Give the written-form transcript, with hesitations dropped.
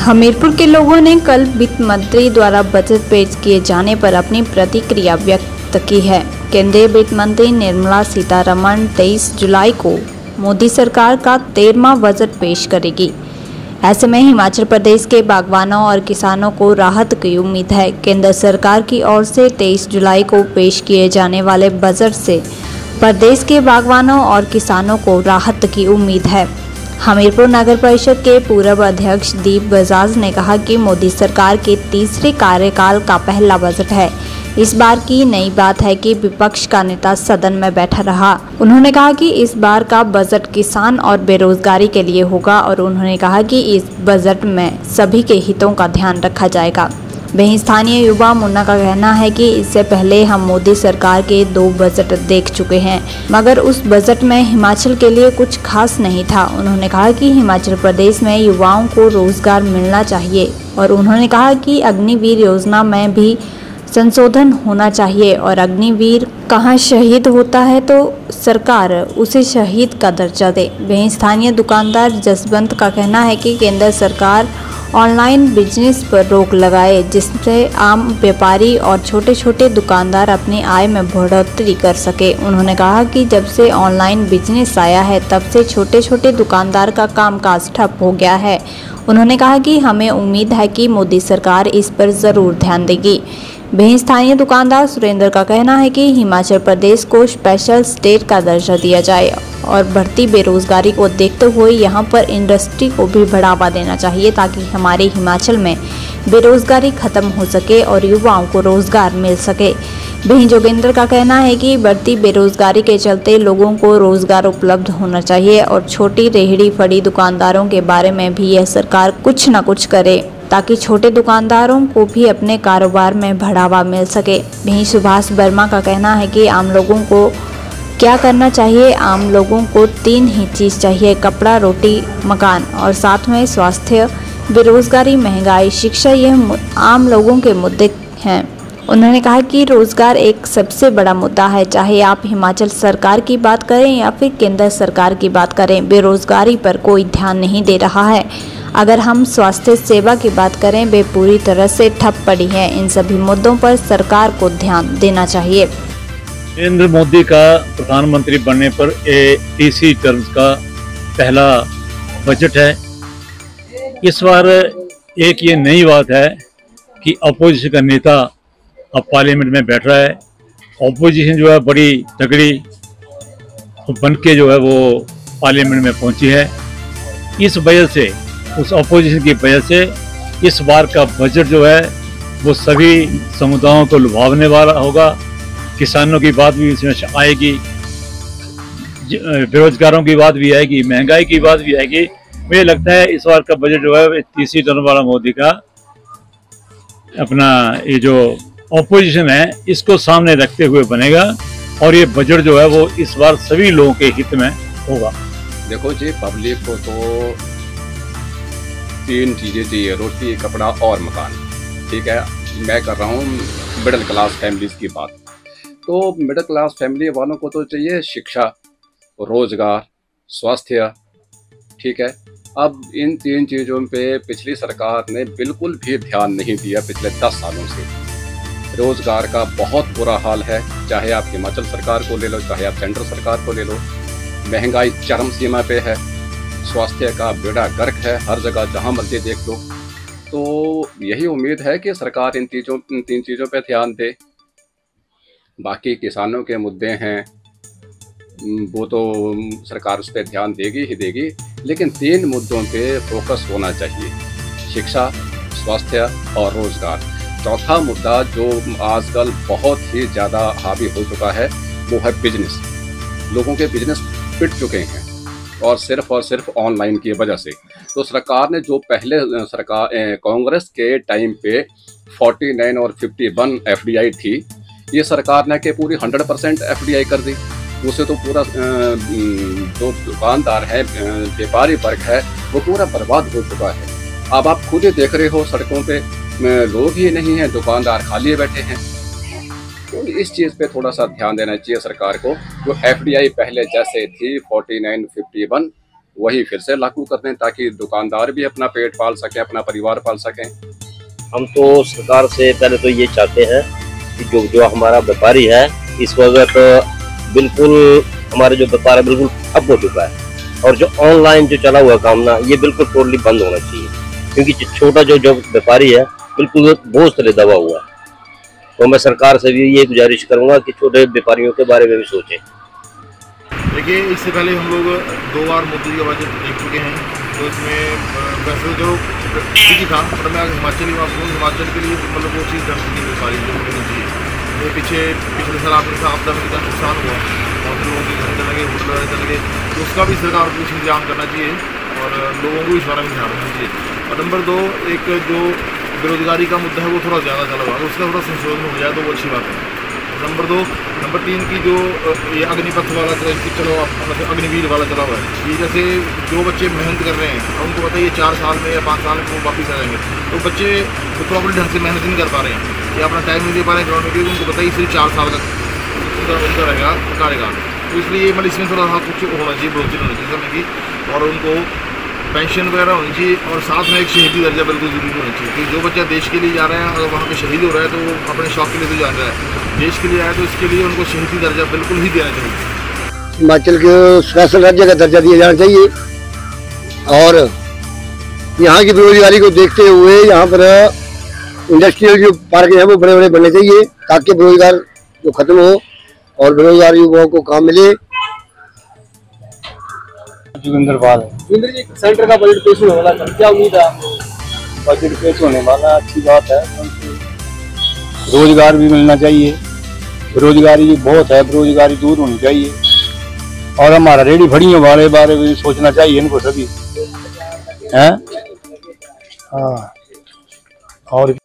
हमीरपुर के लोगों ने कल वित्त मंत्री द्वारा बजट पेश किए जाने पर अपनी प्रतिक्रिया व्यक्त की है। केंद्रीय वित्त मंत्री निर्मला सीतारमण 23 जुलाई को मोदी सरकार का 13वां बजट पेश करेगी। ऐसे में हिमाचल प्रदेश के बागवानों और किसानों को राहत की उम्मीद है। केंद्र सरकार की ओर से 23 जुलाई को पेश किए जाने वाले बजट से प्रदेश के बागवानों और किसानों को राहत की उम्मीद है। हमीरपुर नगर परिषद के पूर्व अध्यक्ष दीप बजाज ने कहा कि मोदी सरकार के तीसरे कार्यकाल का पहला बजट है। इस बार की नई बात है कि विपक्ष का नेता सदन में बैठा रहा। उन्होंने कहा कि इस बार का बजट किसान और बेरोजगारी के लिए होगा और उन्होंने कहा कि इस बजट में सभी के हितों का ध्यान रखा जाएगा। वहीं स्थानीय युवा मुन्ना का कहना है कि इससे पहले हम मोदी सरकार के 2 बजट देख चुके हैं, मगर उस बजट में हिमाचल के लिए कुछ खास नहीं था। उन्होंने कहा कि हिमाचल प्रदेश में युवाओं को रोजगार मिलना चाहिए और उन्होंने कहा कि अग्निवीर योजना में भी संशोधन होना चाहिए और अग्निवीर कहाँ शहीद होता है तो सरकार उसे शहीद का दर्जा दे। वहीं स्थानीय दुकानदार जसवंत का कहना है कि केंद्र सरकार ऑनलाइन बिजनेस पर रोक लगाए, जिससे आम व्यापारी और छोटे छोटे दुकानदार अपनी आय में बढ़ोतरी कर सके। उन्होंने कहा कि जब से ऑनलाइन बिजनेस आया है तब से छोटे छोटे दुकानदार का कामकाज ठप हो गया है। उन्होंने कहा कि हमें उम्मीद है कि मोदी सरकार इस पर ज़रूर ध्यान देगी। वहीं स्थानीय दुकानदार सुरेंद्र का कहना है कि हिमाचल प्रदेश को स्पेशल स्टेट का दर्जा दिया जाए और बढ़ती बेरोजगारी को देखते हुए यहां पर इंडस्ट्री को भी बढ़ावा देना चाहिए ताकि हमारे हिमाचल में बेरोजगारी खत्म हो सके और युवाओं को रोजगार मिल सके। वहीं जोगेंद्र का कहना है कि बढ़ती बेरोजगारी के चलते लोगों को रोजगार उपलब्ध होना चाहिए और छोटी रेहड़ी फड़ी दुकानदारों के बारे में भी यह सरकार कुछ न कुछ करे ताकि छोटे दुकानदारों को भी अपने कारोबार में बढ़ावा मिल सके। वहीं सुभाष वर्मा का कहना है कि आम लोगों को क्या करना चाहिए। आम लोगों को 3 ही चीज़ चाहिए, कपड़ा, रोटी, मकान और साथ में स्वास्थ्य, बेरोजगारी, महंगाई, शिक्षा। यह आम लोगों के मुद्दे हैं। उन्होंने कहा कि रोजगार एक सबसे बड़ा मुद्दा है, चाहे आप हिमाचल सरकार की बात करें या फिर केंद्र सरकार की बात करें, बेरोजगारी पर कोई ध्यान नहीं दे रहा है। अगर हम स्वास्थ्य सेवा की बात करें, वे पूरी तरह से ठप पड़ी है। इन सभी मुद्दों पर सरकार को ध्यान देना चाहिए। नरेंद्र मोदी का प्रधानमंत्री बनने पर तीसरी टर्म का पहला बजट है। इस बार एक ये नई बात है कि अपोजिशन का नेता अब पार्लियामेंट में बैठ रहा है। अपोजिशन जो है बड़ी तगड़ी बन के जो है वो पार्लियामेंट में पहुंची है। इस वजह से, उस अपोजिशन की वजह से इस बार का बजट जो है वो सभी समुदायों को लुभावने वाला होगा। किसानों की बात भी इसमें आएगी, बेरोजगारों की बात भी आएगी, महंगाई की बात भी आएगी। मुझे लगता है इस बार का बजट जो है तीसरी टर्म वाला मोदी का अपना ये जो ऑपोजिशन है इसको सामने रखते हुए बनेगा और ये बजट जो है वो इस बार सभी लोगों के हित में होगा। देखो जी, पब्लिक को तो 3 चीज़ें चाहिए, रोटी, कपड़ा और मकान। ठीक है, मैं कर रहा हूँ मिडिल क्लास फैमिलीज की बात। तो मिडिल क्लास फैमिली वालों को तो चाहिए शिक्षा, रोजगार, स्वास्थ्य। ठीक है, अब इन 3 चीज़ों पे पिछली सरकार ने बिल्कुल भी ध्यान नहीं दिया। पिछले 10 सालों से रोजगार का बहुत बुरा हाल है, चाहे आप हिमाचल सरकार को ले लो, चाहे आप सेंट्रल सरकार को ले लो। महंगाई चरम सीमा पे है, स्वास्थ्य का बेड़ा गर्क है, हर जगह जहाँ मर्जी देख लो। तो यही उम्मीद है कि सरकार इन 3 चीज़ों पे ध्यान दे। बाकी किसानों के मुद्दे हैं वो तो सरकार उस पर ध्यान देगी ही देगी, लेकिन 3 मुद्दों पे फोकस होना चाहिए, शिक्षा, स्वास्थ्य और रोजगार। चौथा मुद्दा जो आजकल बहुत ही ज़्यादा हावी हो चुका है वो है बिजनेस। लोगों के बिजनेस पिट चुके हैं और सिर्फ ऑनलाइन की वजह से। तो सरकार ने जो पहले कांग्रेस के टाइम पे 49 और 51 FDI थी, ये सरकार ने के पूरी 100% FDI कर दी। उसे तो पूरा जो दुकानदार है, व्यापारी वर्ग है, वो पूरा बर्बाद हो चुका है। अब आप खुद ही देख रहे हो, सड़कों पे लोग ही नहीं हैं, दुकानदार खाली बैठे हैं। तो इस चीज़ पे थोड़ा सा ध्यान देना चाहिए सरकार को। जो FDI पहले जैसे थी 49, 51, वही फिर से लागू कर दें ताकि दुकानदार भी अपना पेट पाल सके, अपना परिवार पाल सकें। हम तो सरकार से पहले तो ये चाहते हैं कि जो हमारा व्यापारी है इस वक्त बिल्कुल हमारे जो व्यापार है बिल्कुल ठप हो चुका है, और जो ऑनलाइन जो चला हुआ काम ना ये बिल्कुल टोटली बंद होना चाहिए, क्योंकि छोटा जो व्यापारी है बिल्कुल बोझ तले दबा हुआ है। तो मैं सरकार से भी ये गुजारिश करूंगा कि छोटे व्यापारियों के बारे में भी सोचें। देखिए, इससे पहले हम लोग 2 बार मोदी जी का बजट देख चुके हैं, तो इसमें वैसे जो ठीक ही था, पर मैं हिमाचल की बात करूँ, हिमाचल के लिए मतलब वो चीज़ ढंग से नहीं मिल पा रही जो होनी चाहिए। तो पिछले साल आपने आपदा में कितना नुकसान हुआ और लोगों के घर चले गए, होटल वगैरह चले गए, तो उसका भी सरकार को कुछ इंतजाम करना चाहिए और लोगों को इस बारे में ध्यान रखना चाहिए। और नंबर 2, एक जो बेरोजगारी का मुद्दा है वो थोड़ा ज़्यादा चला हुआ है, उसका थोड़ा संशोधन हो जाए तो वो अच्छी बात है। नंबर 2, नंबर 3 की जो ये अग्निपथ वाला चलो मतलब अग्निवीर वाला चला हुआ है, ये जैसे जो बच्चे मेहनत कर रहे हैं उनको पता है ये 4 साल में या 5 साल में वो वापस आ जाएंगे, तो बच्चे तो प्रॉपर ढंग से मेहनत नहीं कर पा रहे हैं या अपना टाइम नहीं दे पा रहे हैं ग्राउंड में, क्योंकि उनको पता है सिर्फ 4 साल का उनका रहेगा कार्यकाल। तो इसलिए मतलब इसमें थोड़ा सा कुछ होना चाहिए, बढ़ोतरी होनी चाहिए समय की, और उनको पेंशन वगैरह होनी चाहिए, और साथ में एक शहीदी दर्जा बिल्कुल जरूरी होना चाहिए, क्योंकि जो बच्चा देश के लिए जा रहे हैं अगर वहाँ पे शहीद हो रहा है तो वो अपने शौक के लिए तो जा रहा है, देश के लिए आया तो इसके लिए उनको शहीदी दर्जा बिल्कुल ही देना चाहिए। हिमाचल को स्पेशल राज्य का दर्जा दिया जाना चाहिए, और यहाँ की बेरोजगारी को देखते हुए यहाँ पर इंडस्ट्रियल जो पार्क हैं वो बड़े बड़े बनने चाहिए, ताकि बेरोजगार जो खत्म हो और बेरोजगार युवाओं को काम मिले। जोगिंदर पाल जोगिंदर जी, सेंटर का बजट पेश होने वाला है, क्या उम्मीद है आपको? बजट पेश होने वाला अच्छी बात है, रोजगार भी मिलना चाहिए, बेरोजगारी बहुत है, बेरोजगारी दूर होनी चाहिए, और हमारा रेडी फड़ियों वाले बारे में सोचना चाहिए इनको सभी हैं। हाँ, और